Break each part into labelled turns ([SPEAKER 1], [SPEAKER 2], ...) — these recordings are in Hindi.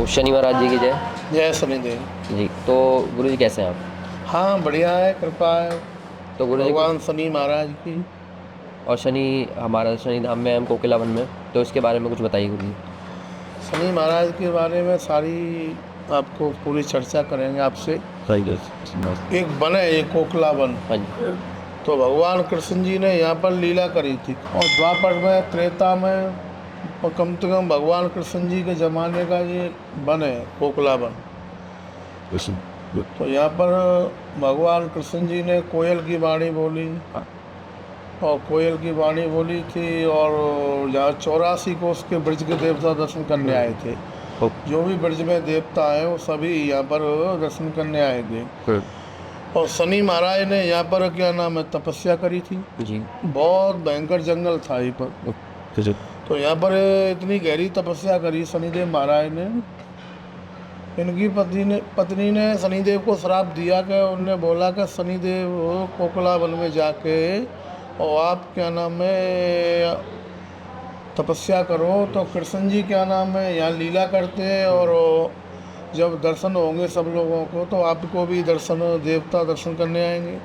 [SPEAKER 1] तो शनि महाराज जी की जय।
[SPEAKER 2] जय शनिदेव।
[SPEAKER 1] जी, तो गुरु जी कैसे हैं आप?
[SPEAKER 2] हाँ बढ़िया है, कृपा है
[SPEAKER 1] तो गुरु जी
[SPEAKER 2] भगवान शनि महाराज की।
[SPEAKER 1] और शनि हमारा शनि धाम में हम कोकिला वन में, तो इसके बारे में कुछ बताइए गुरु जी।
[SPEAKER 2] शनि महाराज के बारे में सारी आपको पूरी चर्चा करेंगे आपसे।
[SPEAKER 1] सही है।
[SPEAKER 2] एक वन है, ये कोकिला वन।
[SPEAKER 1] हाँ जी।
[SPEAKER 2] तो भगवान कृष्ण जी ने यहाँ पर लीला करी थी, और द्वापर में, त्रेता में, और कम से कम भगवान कृष्ण जी के ज़माने का ये वन है, कोकिला वन। तो यहाँ पर भगवान कृष्ण जी ने कोयल की वाणी बोली, और कोयल की वाणी बोली थी, और यहाँ 84 कोस के ब्रज के देवता दर्शन करने आए थे। जो भी ब्रज में देवता आए वो सभी यहाँ पर दर्शन करने आए थे। और शनि महाराज ने यहाँ पर क्या नाम है, तपस्या करी थी
[SPEAKER 1] जी।
[SPEAKER 2] बहुत भयंकर जंगल था यहाँ पर। तो यहाँ पर इतनी गहरी तपस्या करी शनिदेव महाराज ने। इनकी पत्नी ने शनिदेव को श्राप दिया कि उन्होंने बोला कि शनिदेव कोकिला वन में जाके और आप क्या नाम है तपस्या करो, तो कृष्ण जी क्या नाम है यहाँ लीला करते हैं, और जब दर्शन होंगे सब लोगों को तो आपको भी दर्शन, देवता दर्शन करने आएंगे।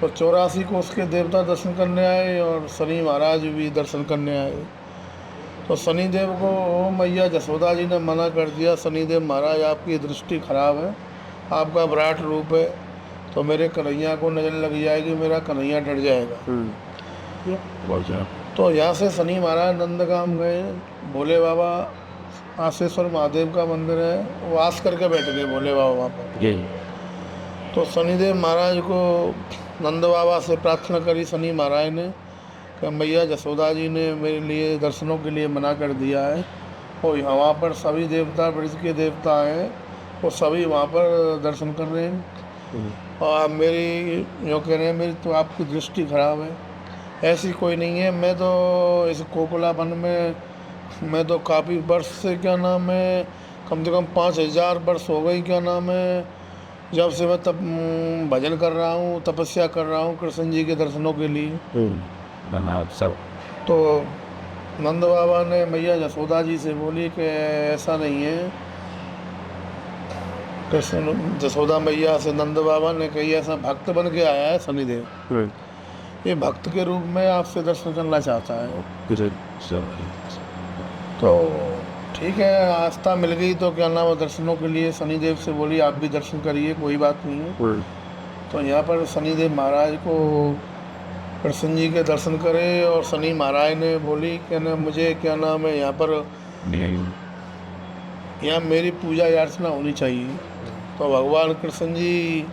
[SPEAKER 2] तो 84 को उसके देवता दर्शन करने आए, और शनि महाराज भी दर्शन करने आए। तो शनिदेव को मैया जसोदा जी ने मना कर दिया, शनिदेव महाराज आपकी दृष्टि खराब है, आपका विराट रूप है, तो मेरे कन्हैया को नज़र लग जाएगी, मेरा कन्हैया डर जाएगा। तो यहाँ से शनि महाराज नंदगाम गए। भोले बाबा आशेश्वर महादेव का मंदिर है, वास करके बैठ गए भोले बाबा वहाँ पर। तो शनिदेव महाराज को नंद बाबा से प्रार्थना करी शनि महाराज ने कि मैया जसोदा जी ने मेरे लिए दर्शनों के लिए मना कर दिया है, और वहाँ पर सभी देवता, ब्रज के देवता हैं, वो सभी वहाँ पर दर्शन कर रहे हैं, और आप मेरी जो कह रहे हैं मेरी तो आपकी दृष्टि खराब है। ऐसी कोई नहीं है, मैं तो इस कोकिला वन में मैं तो काफ़ी वर्ष से क्या नाम है, कम से कम 5000 वर्ष हो गई क्या नाम है, जब से मैं तब भजन कर रहा हूँ, तपस्या कर रहा हूँ कृष्ण जी के दर्शनों के लिए।
[SPEAKER 1] सब
[SPEAKER 2] तो नंद बाबा ने मैया जसोदा जी से बोली कि ऐसा नहीं है। कृष्ण जसोदा मैया से नंद बाबा ने कही ऐसा भक्त बन के आया है शनिदेव, ये भक्त के रूप में आपसे दर्शन करना चाहता है। तो ठीक है, आस्था मिल गई तो क्या नाम है दर्शनों के लिए शनिदेव से बोली आप भी दर्शन करिए, कोई बात नहीं है। तो यहाँ पर शनिदेव महाराज को कृष्ण जी के दर्शन करे, और शनि महाराज ने बोली क्या नाम मुझे क्या नाम है यहाँ पर यहाँ मेरी पूजा अर्चना होनी चाहिए। तो भगवान कृष्ण जी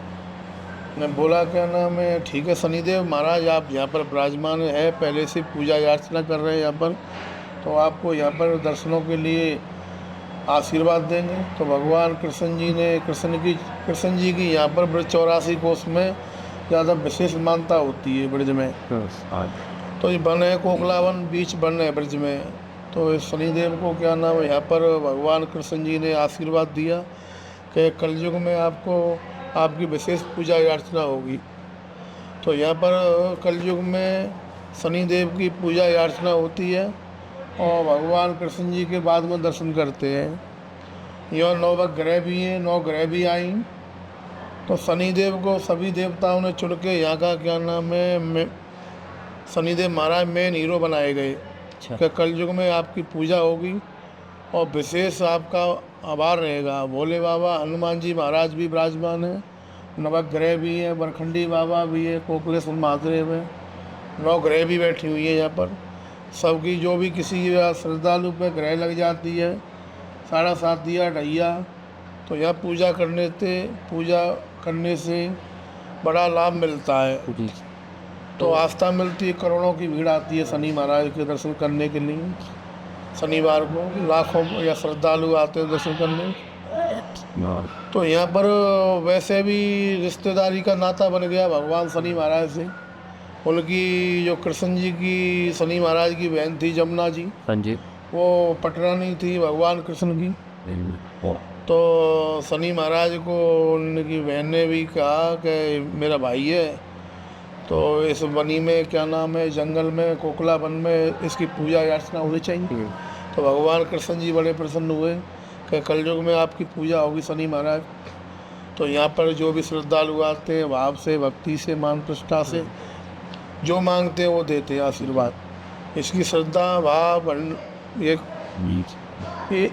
[SPEAKER 2] ने बोला क्या नाम है ठीक है शनिदेव महाराज आप यहाँ पर विराजमान है, पहले से पूजा अर्चना कर रहे हैं यहाँ पर, तो आपको यहाँ पर दर्शनों के लिए आशीर्वाद देंगे। तो भगवान कृष्ण जी की यहाँ पर ब्रज 84 कोस में ज़्यादा विशेष मान्यता होती है ब्रज में। तो ये वन है कोकिला वन, बीच वन है ब्रज में। तो इस शनिदेव को क्या नाम है यहाँ पर भगवान कृष्ण जी ने आशीर्वाद दिया कि कलयुग में आपको आपकी विशेष पूजा अर्चना होगी। तो यहाँ पर कलयुग में शनिदेव की पूजा अर्चना होती है, और भगवान कृष्ण जी के बाद में दर्शन करते हैं। यहाँ 9 ग्रह भी हैं, 9 ग्रह भी आई। तो शनिदेव को सभी देवताओं ने चुन के यहाँ का क्या नाम है शनिदेव महाराज मेन हीरो बनाए गए कि कलयुग में आपकी पूजा होगी, और विशेष आपका आभार रहेगा। भोले बाबा, हनुमान जी महाराज भी विराजमान हैं, नवग्रह भी है, बरखंडी बाबा भी है, कोकिलेश्वर महादेव है, 9 ग्रह भी बैठी हुई है यहाँ पर। सबकी जो भी किसी श्रद्धालु पे ग्रह लग जाती है, 7.5 दिया ढैया, तो यहाँ पूजा करने से बड़ा लाभ मिलता है। तो आस्था मिलती है, करोड़ों की भीड़ आती है शनि महाराज के दर्शन करने के लिए। शनिवार को लाखों या श्रद्धालु आते हैं दर्शन करने। तो यहाँ पर वैसे भी रिश्तेदारी का नाता बन गया भगवान शनि महाराज से। उनकी जो कृष्ण जी की शनि महाराज की बहन थी जमुना जी,
[SPEAKER 1] हाँ जी,
[SPEAKER 2] वो पटरानी थी भगवान कृष्ण की। तो शनि महाराज को उनकी बहन ने भी कहा कि मेरा भाई है, तो इस वनी में क्या नाम है जंगल में कोकिला वन में इसकी पूजा अर्चना होनी चाहिए। तो भगवान कृष्ण जी बड़े प्रसन्न हुए कि कलयुग में आपकी पूजा होगी शनि महाराज। तो यहाँ पर जो भी श्रद्धालु आते हैं भाव से, भक्ति से, मान प्रतिष्ठा से जो मांगते हैं वो देते हैं आशीर्वाद। इसकी श्रद्धा भाव ये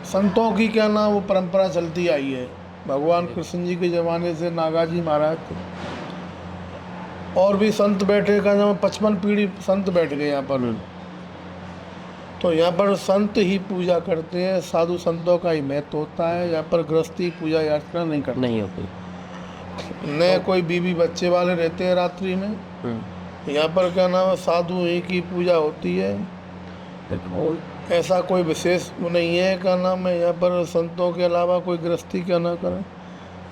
[SPEAKER 2] संतों की क्या नाम वो परंपरा चलती आई है। भगवान कृष्ण जी के ज़माने से नागाजी महाराज थे और भी संत बैठे का नाम 55 पीढ़ी संत बैठ गए यहाँ पर। तो यहाँ पर संत ही पूजा करते हैं, साधु संतों का ही महत्व होता है। यहाँ पर गृहस्थी पूजा याचना नहीं करते,
[SPEAKER 1] नहीं होती,
[SPEAKER 2] न कोई बीवी बच्चे वाले रहते हैं रात्रि में। यहाँ पर क्या नाम है साधु ही की पूजा होती है। ऐसा कोई विशेष नहीं है क्या नाम है यहाँ पर संतों के अलावा कोई गृहस्थी क्या ना करें।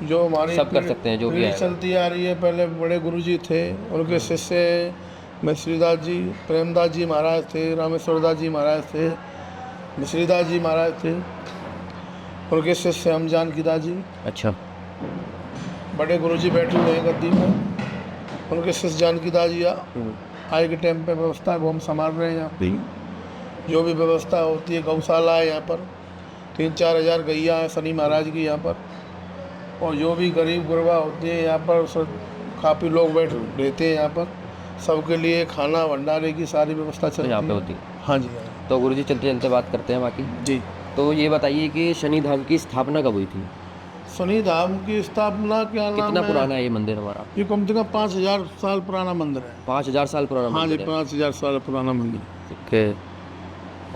[SPEAKER 2] जो हमारी
[SPEAKER 1] सब कर सकते हैं, जो भी
[SPEAKER 2] पीढ़ी
[SPEAKER 1] है।
[SPEAKER 2] चलती आ रही है, पहले बड़े गुरुजी थे, उनके शिष्य मिश्रीदास जी, प्रेमदास जी महाराज थे, रामेश्वरदास जी महाराज थे, मिश्रीदास जी महाराज थे, उनके शिष्य हम जानकीदास जी।
[SPEAKER 1] अच्छा,
[SPEAKER 2] बड़े गुरुजी बैठे हुए हैं गद्दी में, उनके शिष्य जानकीदास जी आज के टाइम पे व्यवस्था वो हम संभाल रहे हैं। यहाँ जो भी व्यवस्था होती है, गौशाला है यहाँ पर, 3-4 हज़ार गैया है शनि महाराज की यहाँ पर। और जो भी गरीब गुरबा होते हैं यहाँ पर काफ़ी लोग बैठ रहते हैं यहाँ पर, सबके लिए खाना भंडारे की सारी व्यवस्था चलती है
[SPEAKER 1] यहाँ पे होती है।
[SPEAKER 2] हाँ जी, हाँ
[SPEAKER 1] तो गुरुजी चलते चलते बात करते हैं बाकी।
[SPEAKER 2] जी।
[SPEAKER 1] तो ये बताइए कि शनि धाम की स्थापना कब हुई थी?
[SPEAKER 2] शनि धाम की स्थापना क्या नाम
[SPEAKER 1] कितना
[SPEAKER 2] है?
[SPEAKER 1] पुराना है ये मंदिर हमारा?
[SPEAKER 2] ये कम से कम 5000 साल पुराना मंदिर है।
[SPEAKER 1] 5000 साल पुराना
[SPEAKER 2] हाँ जी,
[SPEAKER 1] मंदिर है।
[SPEAKER 2] 5000 साल पुराना मंदिर।
[SPEAKER 1] ठीक है।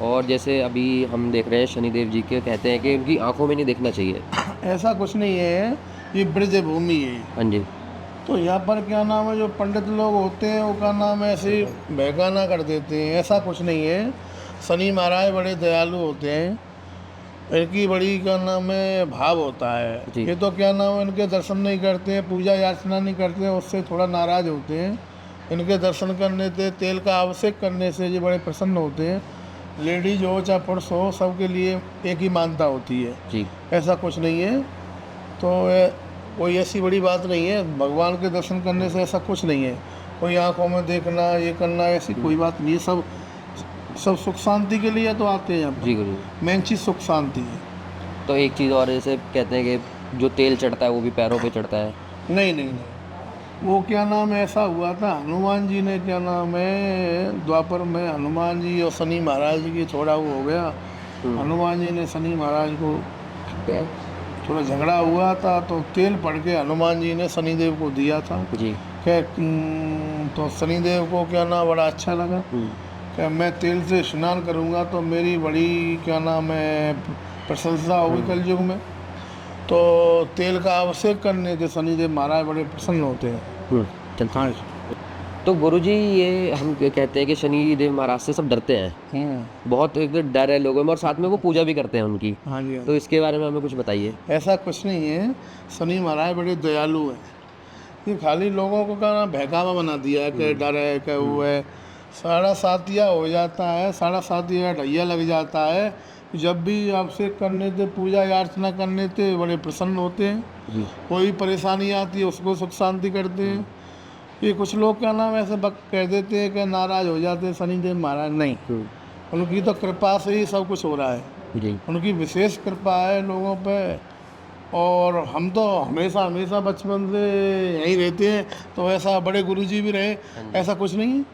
[SPEAKER 1] और जैसे अभी हम देख रहे हैं शनिदेव जी के, कहते हैं कि उनकी आंखों में नहीं देखना चाहिए।
[SPEAKER 2] ऐसा कुछ नहीं है, ये ब्रज भूमि है।
[SPEAKER 1] हाँ जी।
[SPEAKER 2] तो यहाँ पर क्या नाम है जो पंडित लोग होते हैं वो का नाम ऐसे बहकाना कर देते हैं, ऐसा कुछ नहीं है। शनि महाराज बड़े दयालु होते हैं, इनकी बड़ी क्या नाम है भाव होता है।
[SPEAKER 1] जी।
[SPEAKER 2] ये तो क्या नाम है इनके दर्शन नहीं करते हैं, पूजा याचना नहीं करते हैं, उससे थोड़ा नाराज होते हैं। इनके दर्शन करने से, तेल का अभिषेक करने से ये बड़े प्रसन्न होते हैं। लेडीज हो चाहे पुरुष हो, सबके लिए एक ही मानता होती है
[SPEAKER 1] जी।
[SPEAKER 2] ऐसा कुछ नहीं है। तो कोई ऐसी बड़ी बात नहीं है, भगवान के दर्शन करने से ऐसा कुछ नहीं है। कोई आंखों में देखना ये करना ऐसी कोई बात नहीं है। सब सुख शांति के लिए तो आते हैं यहाँ पर।
[SPEAKER 1] जी गुरु।
[SPEAKER 2] मेन चीज़ सुख शांति है।
[SPEAKER 1] तो एक चीज़ और, जैसे कहते हैं कि जो तेल चढ़ता है वो भी पैरों पे चढ़ता है।
[SPEAKER 2] नहीं नहीं नहीं, वो क्या नाम है ऐसा हुआ था, हनुमान जी ने क्या नाम है द्वापर में हनुमान जी और शनि महाराज जी की थोड़ा वो हो गया। हनुमान जी ने शनि महाराज को थोड़ा झगड़ा हुआ था, तो तेल पड़ के हनुमान जी ने शनिदेव को दिया था।
[SPEAKER 1] जी।
[SPEAKER 2] तो शनिदेव को क्या नाम बड़ा अच्छा लगा कि मैं तेल से स्नान करूंगा तो मेरी बड़ी क्या नाम है प्रशंसा होगी कलयुग में। तो तेल का अभिषेक करने से शनिदेव महाराज बड़े प्रसन्न होते हैं।
[SPEAKER 1] चलता है। तो गुरुजी ये हम कहते हैं कि शनिदेव महाराज से सब डरते हैं, बहुत एक डर है लोगों में, और साथ में वो पूजा भी करते हैं उनकी।
[SPEAKER 2] हाँ जी।
[SPEAKER 1] तो इसके बारे में हमें कुछ बताइए।
[SPEAKER 2] ऐसा कुछ नहीं है, शनि महाराज बड़े दयालु हैं। ये खाली लोगों को क्या नाम बहकावा बना दिया है कि डर है कि वो है। 7:30 हो जाता है, 7:30 ढैया लग जाता है। जब भी आपसे करने थे पूजा अर्चना करने थे बड़े प्रसन्न होते हैं। कोई परेशानी आती है उसको सुख शांति करते हैं। ये कुछ लोग क्या नाम ऐसे कह देते हैं कि नाराज़ हो जाते हैं शनिदेव महाराज, नहीं, उनकी तो कृपा से ही सब कुछ हो रहा है
[SPEAKER 1] जी।
[SPEAKER 2] उनकी विशेष कृपा है लोगों पे। और हम तो हमेशा बचपन से यहीं रहते हैं, तो ऐसा बड़े गुरुजी भी रहे, ऐसा कुछ नहीं है।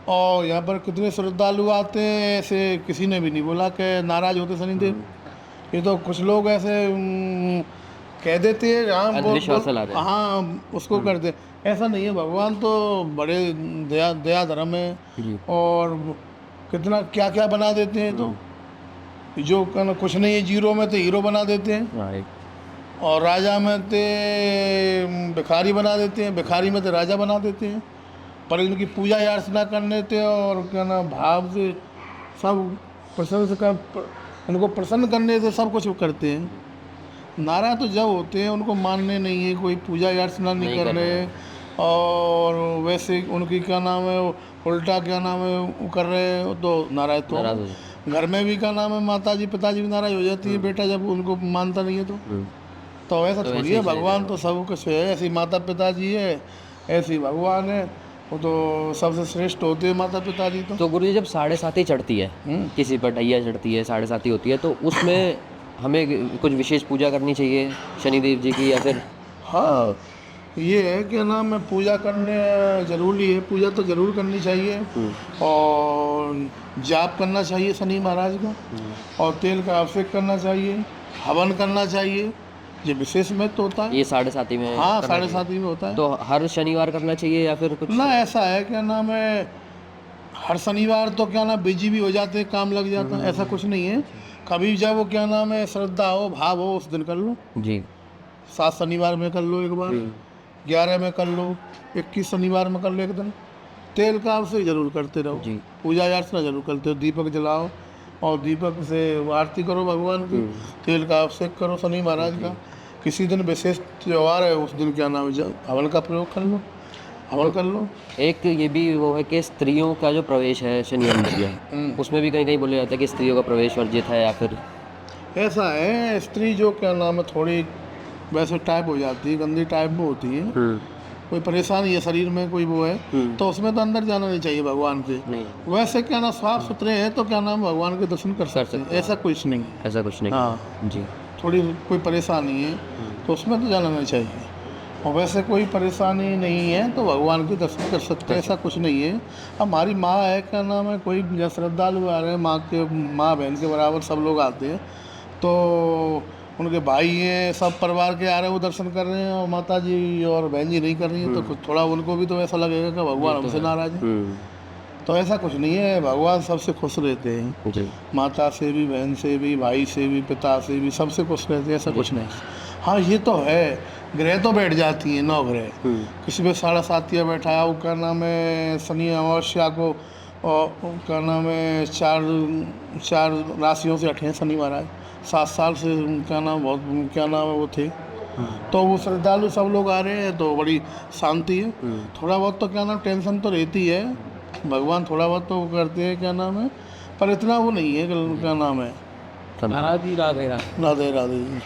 [SPEAKER 2] और यहाँ पर कितने श्रद्धालु आते हैं, ऐसे किसी ने भी नहीं बोला कि नाराज़ होते शनिदेव। ये तो कुछ लोग ऐसे कह देते हैं, हाँ उसको करते, ऐसा नहीं है। भगवान तो बड़े दया धर्म है, और कितना क्या क्या बना देते हैं। तो जो कुछ नहीं है जीरो में तो हीरो बना देते हैं, और राजा में तो भिखारी बना देते हैं, भिखारी में तो राजा बना देते हैं। पर इनकी पूजा अर्चना करने थे और क्या नाम भाव से सब प्रसन्न कर, इनको प्रसन्न करने से सब कुछ करते हैं। नाराज तो जब होते हैं उनको मानने नहीं है, कोई पूजा अर्चना नहीं कर रहे, और वैसे उनकी क्या नाम है उल्टा क्या नाम है वो कर रहे हैं, तो नाराज तो घर में भी क्या नाम है माता जी पिताजी भी नाराज हो जाती है बेटा जब उनको मानता नहीं है। तो ऐसा थोड़ी है, भगवान तो सब कुछ है। ऐसी माता पिताजी है, ऐसी भगवान है, वो तो सबसे श्रेष्ठ होते हैं माता पिताजी। तो
[SPEAKER 1] गुरुजी जब 7:30 चढ़ती है, किसी पर ढैया चढ़ती है 7:30 होती है, तो उसमें हमें कुछ विशेष पूजा करनी चाहिए शनिदेव जी की, या फिर?
[SPEAKER 2] हाँ, ये है क्या नाम है, पूजा करने जरूरी है, पूजा तो जरूर करनी चाहिए। और जाप करना चाहिए शनि महाराज का, और तेल का अभिषेक करना चाहिए, हवन करना चाहिए। ये विशेष महत्व होता है।
[SPEAKER 1] ये 7.5 में
[SPEAKER 2] हाँ,
[SPEAKER 1] करना
[SPEAKER 2] 7.5 में होता है।
[SPEAKER 1] चाहिए। तो हर शनिवार करना चाहिए या फिर कुछ?
[SPEAKER 2] ना, ऐसा है क्या नाम है, हर शनिवार तो क्या नाम बिजी भी हो जाते हैं, काम लग जाता है, ऐसा कुछ नहीं है। कभी जब वो क्या नाम है श्रद्धा हो, भाव हो, उस दिन कर लो।
[SPEAKER 1] जी।
[SPEAKER 2] 7 शनिवार में कर लो एक बार, 11 में कर लो, 21 शनिवार में कर लो एक दिन। तेल का अभिषेक जरूर करते रहो
[SPEAKER 1] जी।
[SPEAKER 2] पूजा अर्चना जरूर करते हो, दीपक जलाओ और दीपक से आरती करो भगवान की। तेल का अभिषेक करो शनि महाराज का। किसी दिन विशेष त्यौहार है, उस दिन क्या नाम है हवन का प्रयोग कर लो, हवन कर लो।
[SPEAKER 1] एक ये भी वो है कि स्त्रियों का जो प्रवेश है शनि मंदिर में, उसमें भी कहीं कहीं बोला जाता है कि स्त्रियों का प्रवेश वर्जित है, या फिर?
[SPEAKER 2] ऐसा है, स्त्री जो क्या नाम है थोड़ी वैसे टाइप हो जाती है, गंदी टाइप में होती है, कोई परेशानी है शरीर में, कोई वो है, तो उसमें तो अंदर जाना नहीं चाहिए भगवान के।
[SPEAKER 1] नहीं,
[SPEAKER 2] वैसे क्या नाम साफ सुथरे हैं तो क्या नाम भगवान के दर्शन कर सकते हैं, ऐसा कुछ नहीं।
[SPEAKER 1] ऐसा कुछ नहीं।
[SPEAKER 2] हाँ
[SPEAKER 1] जी।
[SPEAKER 2] थोड़ी कोई परेशानी है तो उसमें तो जाना नहीं चाहिए, और वैसे कोई परेशानी नहीं है तो भगवान के दर्शन कर सकते हैं, ऐसा कुछ नहीं है। हमारी माँ है क्या नाम है, कोई श्रद्धालु आ रहे हैं, माँ बहन के बराबर सब लोग आते हैं, तो उनके भाई हैं, सब परिवार के आ रहे हैं, वो दर्शन कर रहे हैं, और माता जी और बहन जी नहीं कर रही हैं, तो कुछ थोड़ा उनको भी तो ऐसा लगेगा कि भगवान हमसे नाराज है। तो ऐसा कुछ नहीं है, भगवान सबसे खुश रहते हैं,
[SPEAKER 1] जी।
[SPEAKER 2] माता से भी, बहन से भी, भाई से भी, पिता से भी, सबसे खुश रहते हैं, ऐसा कुछ नहीं। हाँ ये तो है, ग्रह तो बैठ जाती हैं 9 ग्रह, किसी पे 7.5 बैठा है, वो क्या नाम है शनि अमावस्या को, और क्या नाम है चार राशियों से हटे हैं शनि महाराज, 7 साल से क्या नाम बहुत क्या नाम है वो थे, तो वो श्रद्धालु सब लोग आ रहे हैं, तो बड़ी शांति है। थोड़ा बहुत तो क्या नाम टेंशन तो रहती है, भगवान थोड़ा बहुत तो करते हैं क्या नाम है, पर इतना वो नहीं है क्या नाम है।
[SPEAKER 1] राधे राधे।
[SPEAKER 2] राधे राधे जी।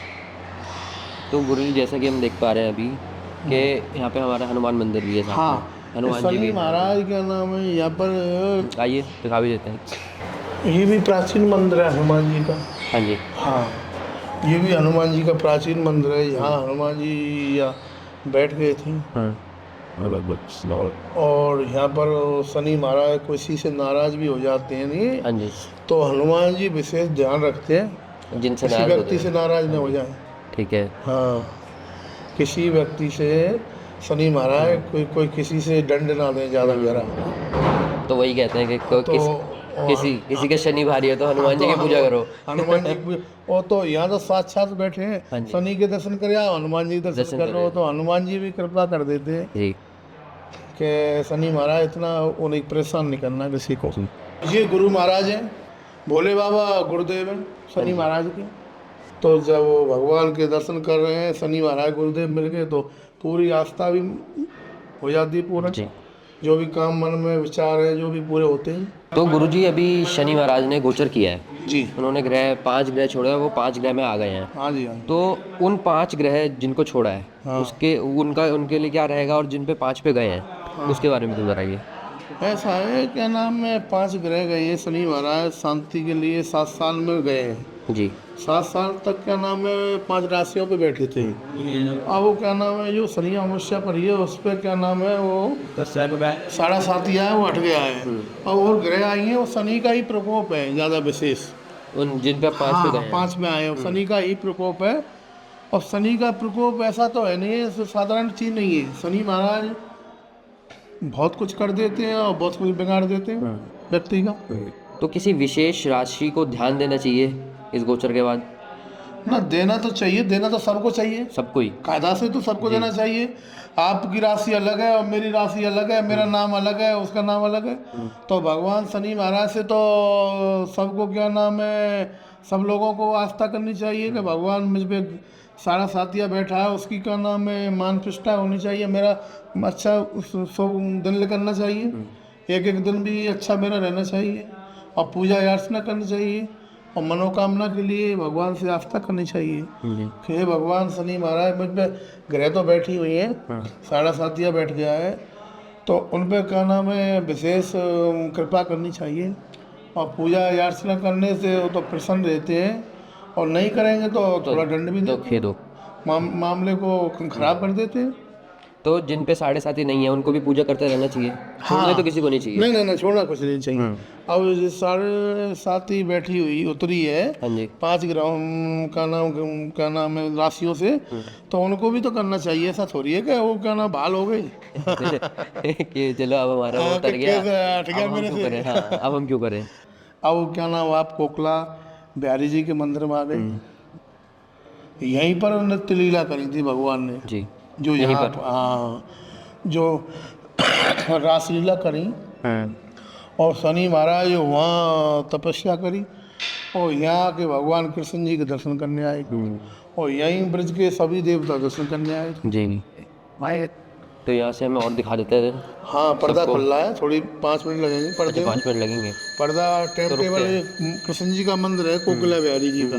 [SPEAKER 1] तो गुरु जी, जैसा कि हम देख पा रहे हैं अभी कि यहाँ पे हमारा हनुमान मंदिर भी है साथ में।
[SPEAKER 2] हाँ,
[SPEAKER 1] हनुमान जी
[SPEAKER 2] शनि
[SPEAKER 1] भी
[SPEAKER 2] महाराज क्या नाम है यहाँ पर,
[SPEAKER 1] आइए दिखा भी देते हैं।
[SPEAKER 2] ये भी प्राचीन मंदिर है हनुमान जी का।
[SPEAKER 1] हाँ जी।
[SPEAKER 2] हाँ, ये भी हनुमान जी का प्राचीन मंदिर है, यहाँ हनुमान जी यहाँ बैठ गए थे। और यहाँ पर शनि महाराज किसी से नाराज भी हो जाते हैं नहीं,
[SPEAKER 1] हाँ जी।
[SPEAKER 2] तो हनुमान जी विशेष ध्यान रखते हैं
[SPEAKER 1] जिनसे
[SPEAKER 2] किसी व्यक्ति से नाराज न हो जाए।
[SPEAKER 1] ठीक है।
[SPEAKER 2] हाँ, किसी व्यक्ति से शनि महाराज कोई किसी से दंड ना दें ज़्यादा गहरा।
[SPEAKER 1] तो वही कहते हैं कि किसी के शनि भारी है तो हनुमान जी की पूजा करो।
[SPEAKER 2] हनुमान जी की पूजा, और तो यहाँ तो साक्षात बैठे
[SPEAKER 1] हाँ
[SPEAKER 2] हैं,
[SPEAKER 1] जी।
[SPEAKER 2] शनि के दर्शन कर आओ, हनुमान जी के दर्शन कर लो, तो हनुमान जी भी कृपा कर देते हैं
[SPEAKER 1] जी
[SPEAKER 2] कि शनि महाराज इतना उन्हें परेशान नहीं करना किसी को। ये गुरु महाराज हैं, भोले बाबा गुरुदेव हैं शनि महाराज के। तो जब वो भगवान के दर्शन कर रहे हैं, शनि महाराज गुरुदेव मिल गए, तो पूरी आस्था भी हो जाती है, पूरा
[SPEAKER 1] जी।
[SPEAKER 2] जो भी काम मन में विचार है जो भी पूरे होते हैं।
[SPEAKER 1] तो गुरुजी, अभी शनि महाराज ने गोचर किया है
[SPEAKER 2] जी,
[SPEAKER 1] उन्होंने 5 ग्रह छोड़े हैं, वो 5 ग्रह में आ गए हैं।
[SPEAKER 2] हाँ जी, हाँ जी।
[SPEAKER 1] तो उन 5 ग्रह जिनको छोड़ा है,
[SPEAKER 2] हाँ।
[SPEAKER 1] उनके लिए क्या रहेगा, और जिन पे 5 पे गए हैं उसके बारे में तो बताइए।
[SPEAKER 2] ऐसा है क्या नाम है, 5 ग्रह गए हैं शनि महाराज शांति के लिए, 7 साल में गए हैं
[SPEAKER 1] जी।
[SPEAKER 2] 7 साल तक क्या नाम है 5 राशियों पे बैठे थे। अब वो क्या नाम है जो शनि अमावस्या पर है उस पर क्या नाम है वो 7.5 है, वो हट गया है, और ग्रह आई हैं, वो शनि का ही प्रकोप है ज़्यादा विशेष,
[SPEAKER 1] उन जिन पे 5 पे गए हैं।
[SPEAKER 2] 5 में आए हैं, शनि का ही प्रकोप है। और शनि का प्रकोप ऐसा तो है नहीं है, साधारण चीज़ नहीं है, शनि महाराज बहुत कुछ कर देते हैं और बहुत कुछ बिगाड़ देते हैं व्यक्ति का।
[SPEAKER 1] तो किसी विशेष राशि को ध्यान देना चाहिए इस गोचर के बाद?
[SPEAKER 2] ना, देना तो चाहिए, देना तो सबको चाहिए,
[SPEAKER 1] सबको ही
[SPEAKER 2] कायदा से तो सबको देना चाहिए। आपकी राशि अलग है और मेरी राशि अलग है, मेरा नाम अलग है, उसका नाम अलग है, तो भगवान शनि महाराज से तो सबको क्या नाम है, सब लोगों को आस्था करनी चाहिए कि भगवान मुझ पे 7.5 बैठा है, उसकी क्या नाम है मान प्रतिष्ठा होनी चाहिए, मेरा अच्छा 100 दिन करना चाहिए, एक दिन भी अच्छा मेरा रहना चाहिए, और पूजा अर्चना करनी चाहिए, और मनोकामना के लिए भगवान से आस्था करनी चाहिए कि हे भगवान शनि महाराज मुझ पे ग्रह तो बैठी हुई है, 7.5 बैठ गया है, तो उन पे क्या नाम है विशेष कृपा करनी चाहिए, और पूजा अर्चना करने से वो तो प्रसन्न रहते हैं, और नहीं करेंगे तो थोड़ा दंड भी
[SPEAKER 1] तो
[SPEAKER 2] देते
[SPEAKER 1] खेदो।
[SPEAKER 2] मामले को खराब कर देते हैं।
[SPEAKER 1] तो जिन पे साढ़े साथी नहीं है उनको भी पूजा करते रहना चाहिए, छोड़ने तो किसी को नहीं चाहिए।
[SPEAKER 2] नहीं छोड़ना कुछ नहीं चाहिए। अब जो साढ़े साथी बैठी हुई उतरी है
[SPEAKER 1] हाँ जी।
[SPEAKER 2] 5 ग्राम क्या नाम है राशियों से, तो उनको भी तो करना चाहिए। ऐसा थोड़ी है कि वो क्या नाम भाल हो गई
[SPEAKER 1] कि चलो अब हमारा वो उतर गया,
[SPEAKER 2] कैसे हट गया
[SPEAKER 1] अब हम
[SPEAKER 2] मेरे
[SPEAKER 1] क्यों
[SPEAKER 2] से।
[SPEAKER 1] करें, हाँ अब हम क्यों करें।
[SPEAKER 2] अब क्या नाम आप कोकला बिहारी जी के मंदिर में आ गए। यहीं पर नृत्य लीला करी थी भगवान ने,
[SPEAKER 1] जी।
[SPEAKER 2] जो
[SPEAKER 1] यहीं
[SPEAKER 2] यहाँ
[SPEAKER 1] पर।
[SPEAKER 2] हाँ जो रासलीला करी। और शनि महाराज वहाँ तपस्या करी और यहाँ के भगवान कृष्ण जी के दर्शन करने आए और यहीं ब्रज के सभी देवता दर्शन करने आए थे।
[SPEAKER 1] जी। तो यहाँ से हमें और दिखा देते हैं।
[SPEAKER 2] हाँ पर्दा
[SPEAKER 1] सबको।
[SPEAKER 2] खुल रहा है, थोड़ी 5 मिनट लगेंगे
[SPEAKER 1] अच्छा
[SPEAKER 2] पर्दे में।
[SPEAKER 1] 5 मिनट लगेंगे।
[SPEAKER 2] पर्दा टाइम
[SPEAKER 1] तो रुकते
[SPEAKER 2] टेबल
[SPEAKER 1] हैं।
[SPEAKER 2] कृष्ण जी का मंदिर है कोकिला बिहारी जी का।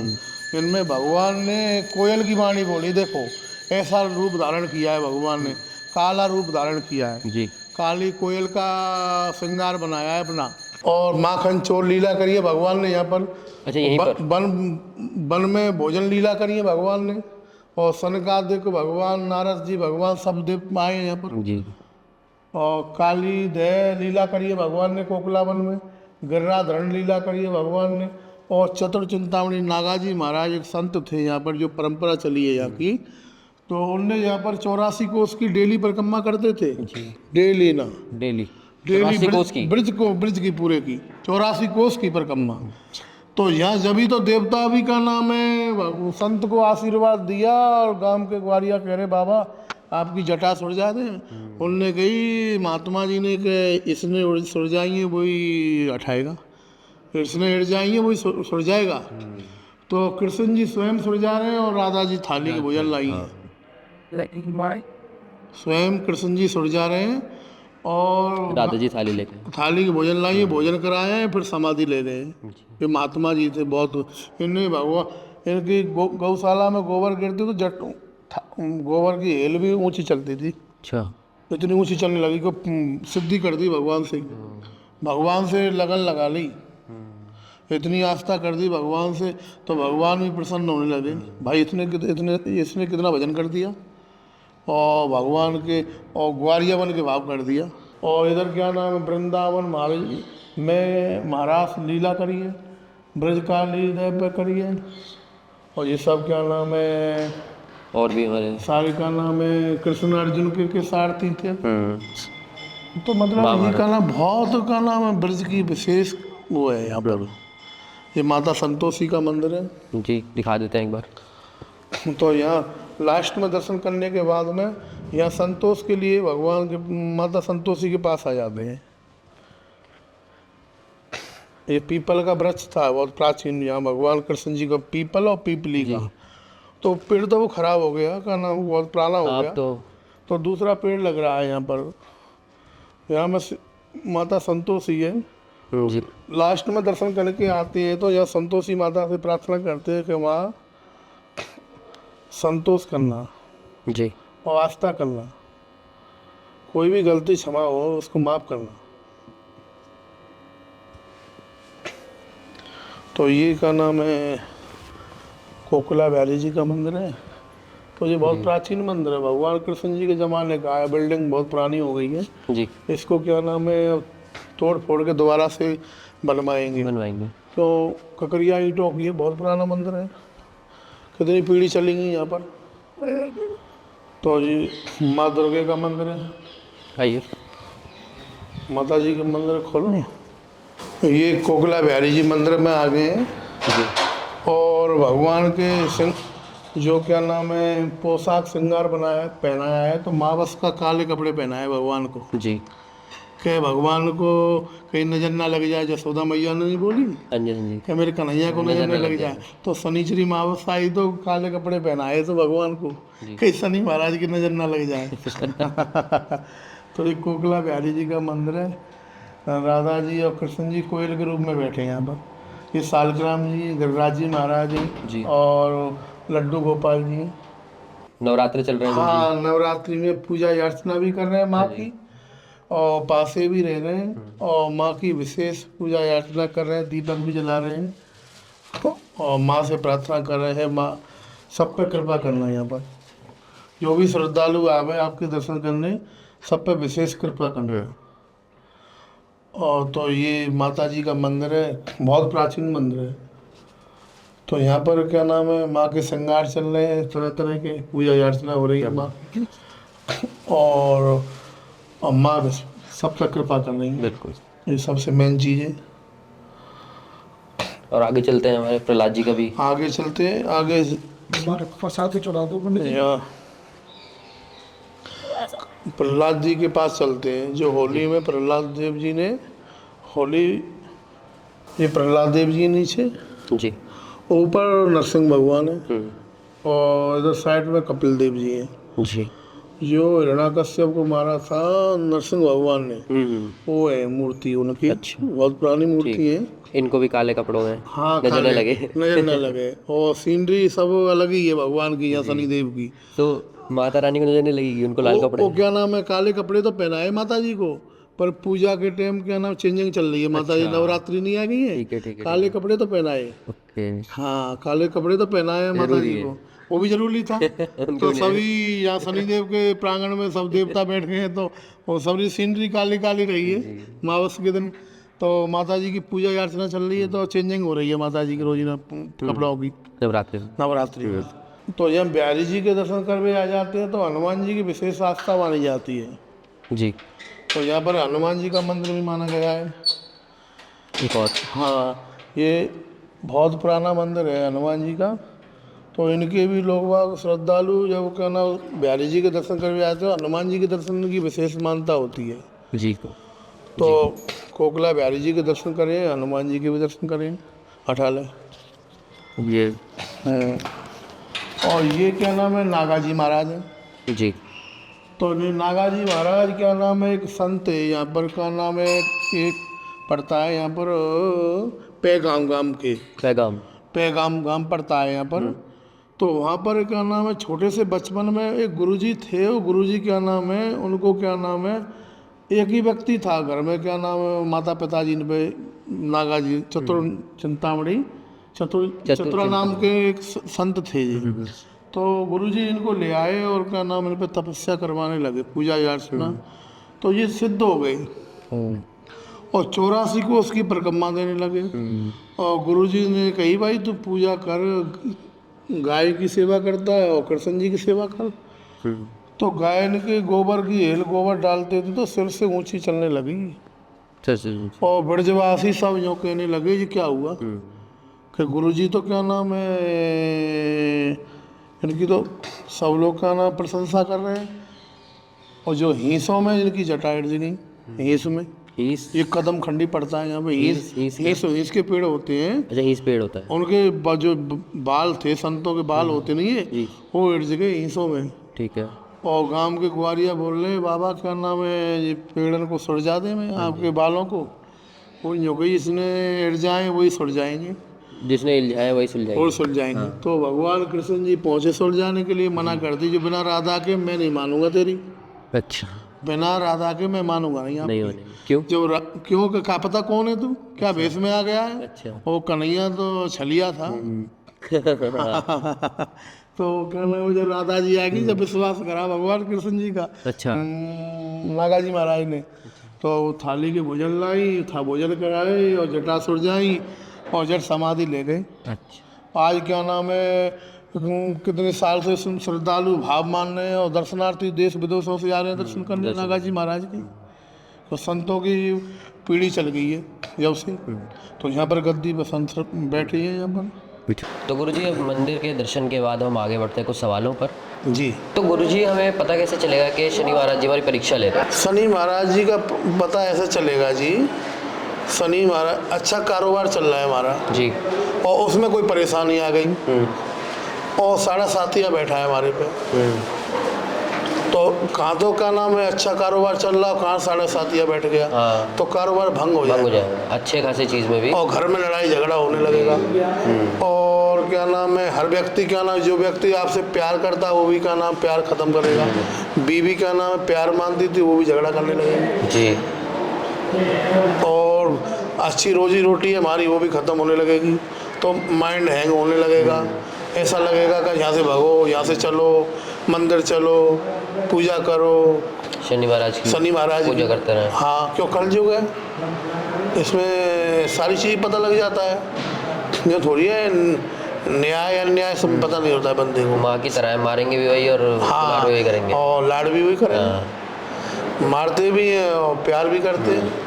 [SPEAKER 2] इनमें भगवान ने कोयल की वाणी बोली। देखो ऐसा रूप धारण किया है भगवान ने, काला रूप धारण किया है,
[SPEAKER 1] जी।
[SPEAKER 2] काली कोयल का श्रृंगार बनाया है अपना। और माखन चोर लीला करी है भगवान ने यहाँ पर।
[SPEAKER 1] अच्छा यहीं पर।
[SPEAKER 2] वन में भोजन लीला करी है भगवान ने। और सनकादिक भगवान नारद जी भगवान सब देव आए हैं यहाँ पर।
[SPEAKER 1] जी।
[SPEAKER 2] और काली दया लीला करी है भगवान ने कोकला वन में। गिरिराधरण लीला करी है भगवान ने। और चतुर चिंतामणि नागाजी महाराज एक संत थे यहाँ पर, जो परंपरा चली है यहाँ की। तो उनने यहाँ पर 84 कोस की डेली परिक्रमा करते थे। डेली ना
[SPEAKER 1] डेली
[SPEAKER 2] डेली
[SPEAKER 1] कोस की।
[SPEAKER 2] ब्रिज की पूरे की 84 कोस की परिक्रमा। तो यहाँ जब तो देवता भी का नाम है संत को आशीर्वाद दिया और गांव के ग्वारिया कह रहे बाबा आपकी जटा सुरजा दे। उनने कही महात्मा जी ने कि इसने सुरजाइए वही उठाएगा, इसने हिड़ जाएंगे वही सुरजाएगा। तो कृष्ण जी स्वयं सुरजा रहे हैं और राधा जी थाली के भोजन लाई हैं। स्वयं कृष्ण जी सुरजा रहे हैं और
[SPEAKER 1] राधा जी थाली लेके
[SPEAKER 2] थाली के भोजन लाइए, भोजन कराए हैं, फिर समाधि ले गए। ये महात्मा जी थे बहुत। इनने भगवान इनकी गौशाला में गोबर गिरती तो गोबर की हेल भी ऊंची चलती थी।
[SPEAKER 1] अच्छा।
[SPEAKER 2] इतनी ऊंची चलने लगी को सिद्धि कर दी भगवान से। भगवान से लगन लगा ली, इतनी आस्था कर दी भगवान से, तो भगवान भी प्रसन्न होने लगे। भाई इसने कितना भजन कर दिया और भगवान के और ग्वारिया बन के भाव कर दिया। और इधर क्या नाम है वृंदावन महाराज में महाराज लीला करी है, ब्रज का लीला पे करी है। और ये सब क्या नाम है
[SPEAKER 1] और भी हमारे
[SPEAKER 2] सारे का नाम है कृष्ण अर्जुन के सारथी थे। तो मतलब ये का नाम बहुत का नाम है ब्रज की विशेष वो है यहाँ पर। ये माता संतोषी का मंदिर है।
[SPEAKER 1] जी दिखा देते हैं एक बार।
[SPEAKER 2] तो यहाँ लास्ट में दर्शन करने के बाद में यहाँ संतोष के लिए भगवान के माता संतोषी के पास आ जाते हैं। ये पीपल का वृक्ष था बहुत प्राचीन, यहाँ भगवान कृष्ण जी का पीपल और पीपली का। तो पेड़ तो वो खराब हो गया का नाम बहुत पुराना हो गया, तो दूसरा पेड़ लग रहा है यहाँ पर। यहाँ में माता संतोषी है। लास्ट में दर्शन करके आती है तो यहाँ संतोषी माता से प्रार्थना करते हैं कि माँ संतोष करना
[SPEAKER 1] जी
[SPEAKER 2] और आस्था करना, कोई भी गलती क्षमा हो उसको माफ करना। तो ये का नाम है कोकिला बिहारी जी का मंदिर है। तो ये बहुत प्राचीन मंदिर है, भगवान कृष्ण जी के ज़माने का है। बिल्डिंग बहुत पुरानी हो गई है
[SPEAKER 1] जी।
[SPEAKER 2] इसको क्या नाम है तोड़ फोड़ के दोबारा से बनवाएंगे। तो ककरिया ईंटों की बहुत पुराना मंदिर है, कितनी पीढ़ी चलेंगी यहाँ पर। तो जी माँ दुर्गे का मंदिर है,
[SPEAKER 1] आइए
[SPEAKER 2] माता जी के मंदिर खोलो। ये कोकिला बिहारी जी मंदिर में आ गए हैं। और भगवान के जो क्या नाम है पोशाक श्रृंगार पहनाया है। तो माँ बस का काले कपड़े पहनाए है भगवान को
[SPEAKER 1] जी,
[SPEAKER 2] कि भगवान को कहीं नजर ना लग जाए। जसोदा मैया ने नहीं बोली कि मेरे कन्हैया को नजर न लग जाए। तो शनिचरी अमावस्या आई तो काले कपड़े पहनाए तो भगवान को कहीं शनि महाराज की नजर ना लग जाए। तो ये कोकिला बिहारी जी का मंदिर है। राधा जी और कृष्ण जी कोयल के रूप में बैठे हैं यहाँ पर। ये सालग्राम जी, गिरिराज जी महाराज जी और लड्डू गोपाल जी
[SPEAKER 1] नवरात्रि चल रहे हैं।
[SPEAKER 2] हाँ नवरात्रि में पूजा अर्चना भी कर रहे हैं माँ की और पासे भी रह रहे हैं और माँ की विशेष पूजा अर्चना कर रहे हैं, दीपक भी जला रहे हैं। और माँ से प्रार्थना कर रहे हैं, माँ सब पे कृपा करना। यहाँ पर जो भी श्रद्धालु आवे आपके दर्शन करने, सब पे विशेष कृपा करना। और तो ये माता जी का मंदिर है, बहुत प्राचीन मंदिर है। तो यहाँ पर क्या नाम है, माँ के श्रृंगार चल रहे हैं, तरह तरह के पूजा अर्चना हो रही है माँ की। और माँ बस सब पर कृपा कर रही है।
[SPEAKER 1] बिल्कुल,
[SPEAKER 2] ये सबसे मेन चीज़ है।
[SPEAKER 1] और आगे चलते हैं, हमारे प्रहलाद जी का भी।
[SPEAKER 2] आगे चलते हैं, आगे
[SPEAKER 3] हमारे फसाद से चढ़ा दो पंडित जी।
[SPEAKER 2] यहाँ प्रहलाद जी के पास चलते हैं, जो होली में प्रहलाद देव जी ने होली, ये प्रहलाद देव जी नीचे,
[SPEAKER 1] जी।
[SPEAKER 2] ऊपर नरसिंह भगवान है, और इधर साइड में कपिल देव जी हैं।
[SPEAKER 1] जी।
[SPEAKER 2] जो हिरण्याकश्यप को मारा था नरसिंह भगवान ने, वो है मूर्ति उनकी।
[SPEAKER 1] अच्छा।
[SPEAKER 2] बहुत पुरानी मूर्ति है।
[SPEAKER 1] इनको भी काले कपड़ों में
[SPEAKER 2] हाँ,
[SPEAKER 1] नजर न
[SPEAKER 2] खाली
[SPEAKER 1] लगे।
[SPEAKER 2] नजर न लगे। और सीनरी सब अलग ही है भगवान की या शनिदेव की।
[SPEAKER 1] तो माता रानी को नजर नहीं लगेगी, उनको लाल कपड़े।
[SPEAKER 2] वो क्या नाम है, काले कपड़े तो पहनाए माता जी को, पर पूजा के टाइम क्या नाम चेंजिंग चल रही है। माता जी नवरात्रि नहीं आ गई है,
[SPEAKER 1] ठीक है, ठीक है।
[SPEAKER 2] काले कपड़े तो पहनाए।
[SPEAKER 1] ओके।
[SPEAKER 2] हाँ, काले कपड़े तो पहनाए हैं माता जी को, वो भी जरूरी था। तो सभी यहाँ शनिदेव के प्रांगण में सब देवता बैठ गए हैं, तो वो सभी सीनरी काली काली रही है अमावस के दिन। तो माता जी की पूजा अर्चना चल रही है, तो चेंजिंग हो रही है माता जी की रोजीना कपड़ों की नवरात्रि में। तो जब बिहारी जी के दर्शन करने आ जाते हैं, तो हनुमान जी की विशेष आस्था मानी जाती है
[SPEAKER 1] जी।
[SPEAKER 2] तो यहाँ पर हनुमान जी का मंदिर भी माना गया है।
[SPEAKER 1] एक और।
[SPEAKER 2] हाँ, ये बहुत पुराना मंदिर है हनुमान जी का। तो इनके भी लोग बाग श्रद्धालु जब क्या ना बिहारी जी के दर्शन करने आते हैं, हनुमान जी के दर्शन की विशेष मान्यता होती है
[SPEAKER 1] जी।
[SPEAKER 2] तो कोकला बिहारी जी के दर्शन करें, हनुमान जी के भी दर्शन करें, अठाले
[SPEAKER 1] ये।
[SPEAKER 2] और ये क्या नाम है, नागा जी महाराज है
[SPEAKER 1] जी।
[SPEAKER 2] तो नागा जी महाराज क्या नाम है, एक संत है यहाँ पर। क्या नाम है, एक पड़ता है यहाँ पर पैगाम गाम के, पैगाम गाम पड़ता है यहाँ पर। तो वहाँ पर क्या नाम है, छोटे से बचपन में एक गुरुजी थे। वो गुरुजी क्या नाम है, उनको क्या नाम है, एक ही व्यक्ति था घर में, क्या नाम है, माता पिताजी ने पे नागा जी चिंतामणि चतुरा नाम के एक संत थे जी। तो गुरुजी इनको ले आए और क्या नाम इन पे तपस्या करवाने लगे, पूजा अर्चना। तो ये सिद्ध हो गए और 84 को उसकी परिक्रमा देने लगे। और गुरुजी ने कही, भाई तू पूजा कर, गाय की सेवा करता है और कृष्ण जी की सेवा कर। तो गाय के गोबर की हेल गोबर डालते थे तो सिर से ऊंची चलने लगी। और ब्रजवासी सब यूँ कहने लगे ये क्या हुआ, कि गुरुजी तो क्या नाम है, इनकी तो सब लोग का नाम प्रशंसा कर रहे हैं। और जो हीसों में इनकी जटा अड़ गई, हीस में, ये कदम खंडी पड़ता है यहाँ पे, हीस के पेड़ होते हैं।
[SPEAKER 1] अच्छा, हीस पेड़ होता है।
[SPEAKER 2] उनके जो बाल थे, संतों के बाल होते नहीं है, वो अड़ गए हीसों में।
[SPEAKER 1] ठीक है।
[SPEAKER 2] और गांव के ग्वारिया बोल रहे, बाबा क्या नाम है, ये पेड़न को सुलझा दे में आपके बालों को। वो यूँ गई, इसने अड़ जाए वही सुल जाएंगे,
[SPEAKER 1] जिसने इल्जाया वही सुलझाएंगे,
[SPEAKER 2] और सुलझाएंगे। तो भगवान कृष्ण जी पहुँचे सुलझाने के लिए, मना कर दी, जो बिना राधा के मैं नहीं मानूंगा तेरी।
[SPEAKER 1] अच्छा।
[SPEAKER 2] बिना राधा के मैं मानूंगा नहीं आपकी।
[SPEAKER 1] क्यों?
[SPEAKER 2] क्यों क्या पता कौन है तू, क्या भेष में आ गया है।
[SPEAKER 1] अच्छा।
[SPEAKER 2] वो कन्हैया तो छलिया था। तो कहना मुझे राधा जी आएगी, जब विश्वास करा भगवान कृष्ण जी का।
[SPEAKER 1] अच्छा।
[SPEAKER 2] नागा जी महाराज ने तो थाली के भोजन लाई, था भोजन कराए और जटा सुरझाई और जट समाधि ले गए।
[SPEAKER 1] अच्छा।
[SPEAKER 2] आज क्या नाम है, कितने साल से श्रद्धालु भाव मान रहे हैं और दर्शनार्थी देश विदेशों से आ रहे हैं दर्शन करने नागा जी महाराज के। तो संतों की पीढ़ी चल गई है जब से। तो यहाँ पर गद्दी पर संत बैठे हैं यहाँ पर।
[SPEAKER 1] तो गुरुजी, अब मंदिर के दर्शन के बाद हम आगे बढ़ते हैं कुछ सवालों पर।
[SPEAKER 2] जी।
[SPEAKER 1] तो गुरुजी, हमें पता कैसे चलेगा कि शनि महाराज जी हमारी परीक्षा ले रहे हैं?
[SPEAKER 2] शनि महाराज जी का पता ऐसे चलेगा जी, शनि महाराज अच्छा कारोबार चल रहा है हमारा
[SPEAKER 1] जी,
[SPEAKER 2] और उसमें कोई परेशानी आ गई और साढ़ा साथिया बैठा है हमारे पे। तो कहाँ तो क्या नाम है, अच्छा कारोबार चल रहा है, कहाँ साढ़ा साथिया बैठ गया। तो कारोबार भंग हो जाएगा
[SPEAKER 1] अच्छे खासी चीज़ में भी।
[SPEAKER 2] और घर में लड़ाई झगड़ा होने लगेगा। और क्या नाम है, हर व्यक्ति क्या नाम, जो व्यक्ति आपसे प्यार करता है वो भी क्या नाम प्यार खत्म करेगा। बीवी क्या नाम है प्यार मानती थी, वो भी झगड़ा करने लगेगी
[SPEAKER 1] जी।
[SPEAKER 2] और अच्छी रोजी रोटी हमारी वो भी खत्म होने लगेगी। तो माइंड हैंग होने लगेगा, ऐसा लगेगा कि यहाँ से भागो, यहाँ से चलो, मंदिर चलो, पूजा करो,
[SPEAKER 1] शनि महाराज की पूजा करते रहे।
[SPEAKER 2] हाँ, क्यों कलयुग है, इसमें सारी चीज़ पता लग जाता है। ये थोड़ी है न्याय अन्याय सब पता नहीं होता है बंदे को।
[SPEAKER 1] माँ की तरह है, मारेंगे भी वही और लाड भी वही करेंगे।
[SPEAKER 2] और लाड भी वही करेंगे, मारते भी हैं और प्यार भी करते हैं।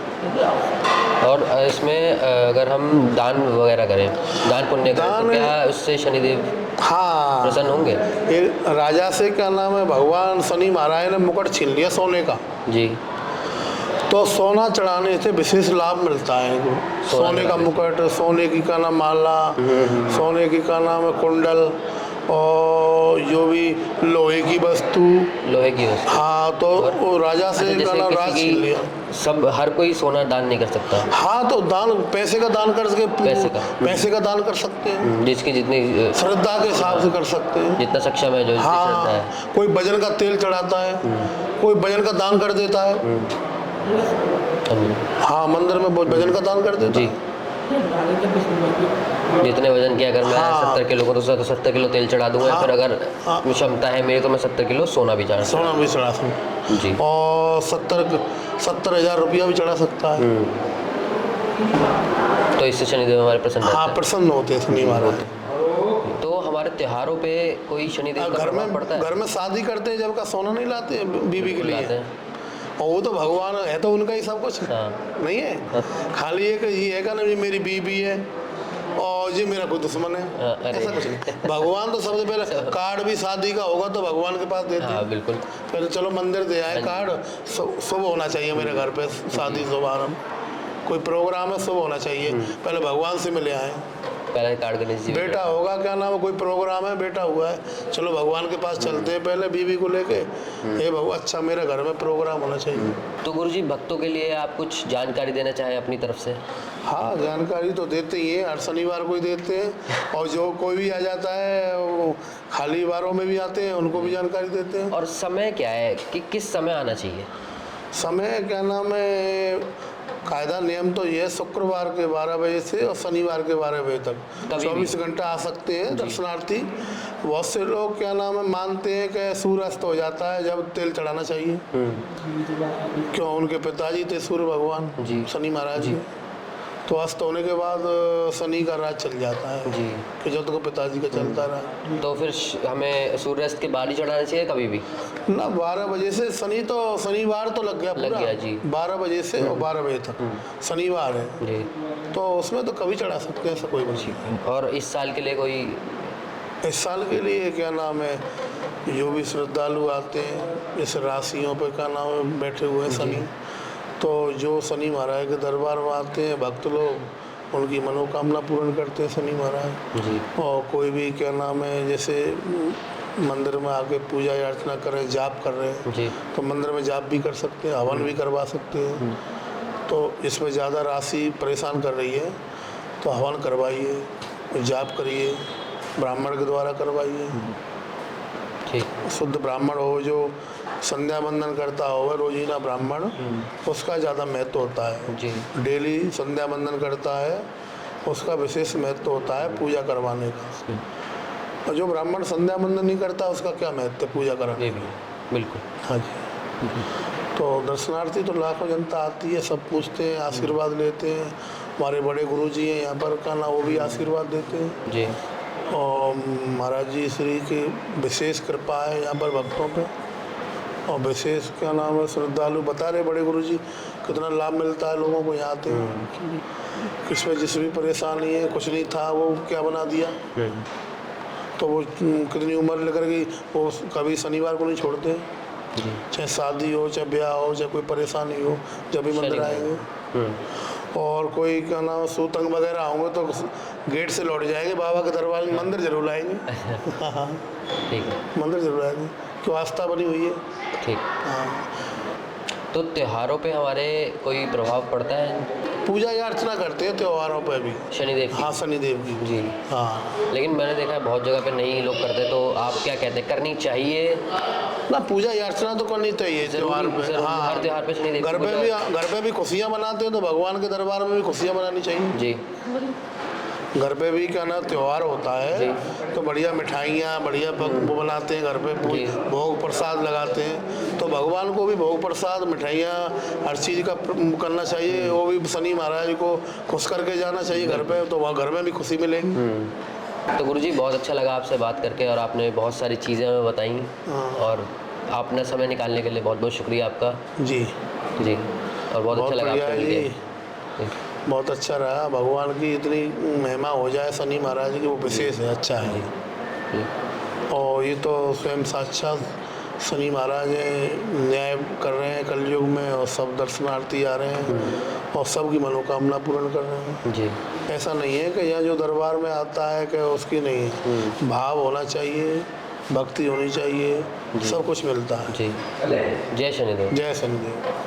[SPEAKER 1] और इसमें अगर हम दान वगैरह करें, दान पुण्य करें, तो क्या उससे शनिदेव
[SPEAKER 2] हाँ
[SPEAKER 1] प्रसन्न होंगे?
[SPEAKER 2] एक राजा से क्या नाम है, भगवान शनि महाराज ने मुकुट छीन लिया सोने का
[SPEAKER 1] जी।
[SPEAKER 2] तो सोना चढ़ाने से विशेष लाभ मिलता है इनको। सोने का मुकुट, सोने की का नाम माला, सोने की का नाम है कुंडल, और जो भी लोहे की वस्तु, हाँ, तो वो राजा से का नाम राज छीन लिया।
[SPEAKER 1] सब हर कोई सोना दान नहीं कर सकता।
[SPEAKER 2] हाँ, तो दान पैसे का दान कर सके, पैसे का दान कर सकते हैं,
[SPEAKER 1] जिसकी जितनी
[SPEAKER 2] श्रद्धा के हिसाब से कर सकते हैं,
[SPEAKER 1] जितना सक्षम है, जो श्रद्धा है।
[SPEAKER 2] कोई भजन का तेल चढ़ाता है, कोई भजन का दान कर देता है। हाँ, मंदिर में बहुत भजन का दान कर देता है।
[SPEAKER 1] जितने वजन किया, अगर मैं 70 किलो को तो 70 किलो तेल चढ़ा दूंगा। फिर अगर क्षमता है मेरी तो मैं 70 किलो सोना भी चढ़ा
[SPEAKER 2] सकता
[SPEAKER 1] जी।
[SPEAKER 2] और 70,000 रुपया भी चढ़ा सकता है।
[SPEAKER 1] तो इससे शनिदेव हमारे प्रसन्न
[SPEAKER 2] हाँ, प्रसन्न होते हैं शनि महाराज।
[SPEAKER 1] तो हमारे त्योहारों पे कोई शनिदेव का प्रभाव पड़ता है?
[SPEAKER 2] घर में शादी करते हैं जब का सोना नहीं लाते बीवी के लिए, और वो तो भगवान है, तो उनका ही सब कुछ नहीं है। खाली एक ये है का ना, मेरी बीवी है और ये मेरा कोई दुश्मन है, ऐसा कुछ नहीं। भगवान तो सबसे पहले कार्ड भी शादी का होगा तो भगवान के पास देते हैं।
[SPEAKER 1] बिल्कुल।
[SPEAKER 2] पहले चलो मंदिर दे आए, कार्ड शुभ होना चाहिए मेरे घर पे, शादी शुभारंभ कोई प्रोग्राम है, शुभ होना चाहिए, पहले भगवान से मिले आए।
[SPEAKER 1] पहले कार्ड गणेश जी,
[SPEAKER 2] बेटा होगा क्या नाम है, कोई प्रोग्राम है, बेटा हुआ है, चलो भगवान के पास चलते हैं पहले बीवी को लेके, हे भगवान अच्छा मेरे घर में प्रोग्राम होना चाहिए।
[SPEAKER 1] तो गुरुजी, भक्तों के लिए आप कुछ जानकारी देना चाहें अपनी तरफ से?
[SPEAKER 2] हाँ, जानकारी तो देते ही हैं, हर शनिवार को ही देते हैं, और जो कोई भी आ जाता है वो खाली वारों में भी आते हैं, उनको भी जानकारी देते हैं।
[SPEAKER 1] और समय क्या है कि किस समय आना चाहिए?
[SPEAKER 2] समय क्या नाम है, कायदा नियम तो ये शुक्रवार के 12 बजे से और शनिवार के 12 बजे तक 24 घंटा आ सकते हैं दर्शनार्थी। बहुत से लोग क्या नाम है मानते हैं कि सूर्यास्त हो जाता है जब तेल चढ़ाना चाहिए, क्यों उनके पिताजी थे सूर्य भगवान शनि महाराज जी, तो अस्त होने के बाद शनि का राज चल जाता है जी, कि जब तक पिताजी का चलता रहा।
[SPEAKER 1] तो फिर हमें सूर्यास्त के बाद ही चढ़ाना चाहिए कभी भी
[SPEAKER 2] ना? 12 बजे से शनिवार तो लग गया जी, 12 बजे से और 12 बजे तक शनिवार है जी, तो उसमें तो कभी चढ़ा सकते हैं, ऐसा कोई नहीं।
[SPEAKER 1] और इस साल के लिए कोई,
[SPEAKER 2] इस साल के लिए क्या नाम है, जो भी श्रद्धालु आते हैं इस राशियों पे क्या नाम है बैठे हुए हैं शनि, तो जो शनि महाराज के दरबार में आते हैं भक्त लोग, उनकी मनोकामना पूर्ण करते हैं शनि महाराज जी। और कोई भी क्या नाम है, जैसे मंदिर में आके पूजा अर्चना कर रहे हैं, जाप कर रहे हैं जी, तो मंदिर में जाप भी कर सकते हैं, हवन भी करवा सकते हैं। तो इसमें ज़्यादा राशि परेशान कर रही है तो हवन करवाइए, जाप करिए, ब्राह्मण के द्वारा करवाइए, ठीक शुद्ध ब्राह्मण हो, जो संध्या बंदन करता हो रोजीना ब्राह्मण, उसका ज़्यादा महत्व होता है जी। डेली संध्या बंदन करता है उसका विशेष महत्व होता है पूजा करवाने का, और जो ब्राह्मण संध्या बंदन नहीं करता उसका क्या महत्व है पूजा कराने का। बिल्कुल, हाँ जी। तो दर्शनार्थी तो लाखों जनता आती है, सब पूछते हैं, आशीर्वाद लेते हैं। हमारे बड़े गुरु जी हैं यहाँ पर का ना, वो भी आशीर्वाद देते हैं जी, और महाराज जी श्री की विशेष कृपा है यहाँ पर भक्तों पे, और विशेष क्या नाम है श्रद्धालु बता रहे बड़े गुरु जी कितना लाभ मिलता है लोगों को यहाँ आते हैं। किसमें जिस भी परेशानी है, कुछ नहीं था वो क्या बना दिया, तो वो कितनी उम्र लेकर गई, वो कभी शनिवार को नहीं छोड़ते, चाहे शादी हो, चाहे ब्याह हो, चाहे कोई परेशानी हो, जब भी मंदिर आएंगे। और कोई क्या नाम सूतंग वगैरह होंगे तो गेट से लौट जाएंगे, बाबा के दरबार में मंदिर जरूर आएंगे। ठीक है, मंदिर जरूर आएंगे, क्यों आस्था बनी हुई है। ठीक, हाँ।
[SPEAKER 1] तो त्योहारों पे हमारे कोई प्रभाव पड़ता है?
[SPEAKER 2] पूजा या अर्चना करते हैं त्योहारों पे भी
[SPEAKER 1] शनिदेव की।
[SPEAKER 2] हाँ, शनिदेव की
[SPEAKER 1] जी, हाँ। लेकिन मैंने देखा है बहुत जगह पे नहीं लोग करते, तो आप क्या कहते हैं, करनी चाहिए
[SPEAKER 2] ना? पूजा या अर्चना तो करनी चाहिए त्योहार पे। हाँ,
[SPEAKER 1] हर त्योहार पे शनिदेव
[SPEAKER 2] घर पे भी खुशियाँ मनाते हैं तो भगवान के दरबार में भी खुशियाँ मनानी चाहिए जी। घर पे भी क्या ना त्यौहार होता है तो बढ़िया मिठाइयाँ बढ़िया वो बनाते हैं घर पे, भोग प्रसाद लगाते हैं। तो भगवान को भी भोग प्रसाद मिठाइयाँ हर चीज़ का करना चाहिए। वो भी शनि महाराज को खुश करके जाना चाहिए घर पे, तो वहाँ घर में भी खुशी मिलेगी।
[SPEAKER 1] तो गुरुजी बहुत अच्छा लगा आपसे बात करके, और आपने बहुत सारी चीज़ें हमें बताई, और आपने समय निकालने के लिए बहुत बहुत शुक्रिया आपका
[SPEAKER 2] जी
[SPEAKER 1] जी। और बहुत अच्छा लगा आपसे मिलके।
[SPEAKER 2] बहुत अच्छा रहा। भगवान की इतनी महिमा हो जाए शनि महाराज की, वो विशेष है, अच्छा है। और ये तो स्वयं साक्षात शनि महाराज न्याय कर रहे हैं कलयुग में, और सब दर्शनार्थी आ रहे हैं और सबकी मनोकामना पूर्ण कर रहे हैं
[SPEAKER 1] जी।
[SPEAKER 2] ऐसा नहीं है कि यहाँ जो दरबार में आता है कि उसकी नहीं, भाव होना चाहिए, भक्ति होनी चाहिए, सब कुछ मिलता है।
[SPEAKER 1] जी। जय शनिदेव।
[SPEAKER 2] जय शनिदेव।